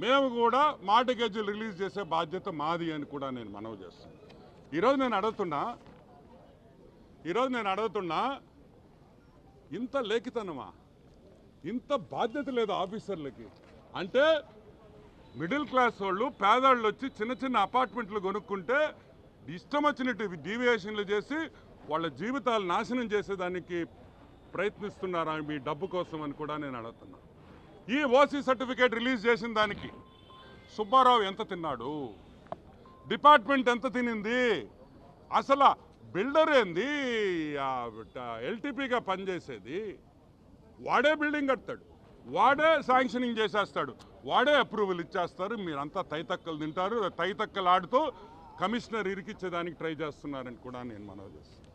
మేము కూడా మార్టిగేజీలు రిలీజ్ చేసే బాధ్యత మాది అని కూడా నేను మనవి చేస్తాను. ఈరోజు నేను అడుగుతున్నా ఇంత లేఖితనమా, ఇంత బాధ్యత లేదు ఆఫీసర్లకి అంటే మిడిల్ క్లాస్ వాళ్ళు పేదవాళ్ళు వచ్చి చిన్న చిన్న అపార్ట్మెంట్లు కొనుక్కుంటే ఇష్టం వచ్చినట్టు డీవియేషన్లు చేసి వాళ్ళ జీవితాలు నాశనం చేసేదానికి ప్రయత్నిస్తున్నారా మీ డబ్బు కోసం అని కూడా నేను అడుగుతున్నా. ఈ ఓసీ సర్టిఫికేట్ రిలీజ్ చేసిన దానికి సుబ్బారావు ఎంత తిన్నాడు, డిపార్ట్మెంట్ ఎంత తినింది, అసలు బిల్డర్ ఏంది, ఎల్టీపీగా పనిచేసేది వాడే బిల్డింగ్ కడతాడు, వాడే శాంక్షనింగ్ చేసేస్తాడు, వాడే అప్రూవల్ ఇచ్చేస్తారు. మీరంతా తైతక్కలు తింటారు, తైతక్కలు ఆడుతూ కమిషనర్ ఇరికిచ్చేదానికి ట్రై చేస్తున్నారని కూడా నేను మనవి చేస్తాను.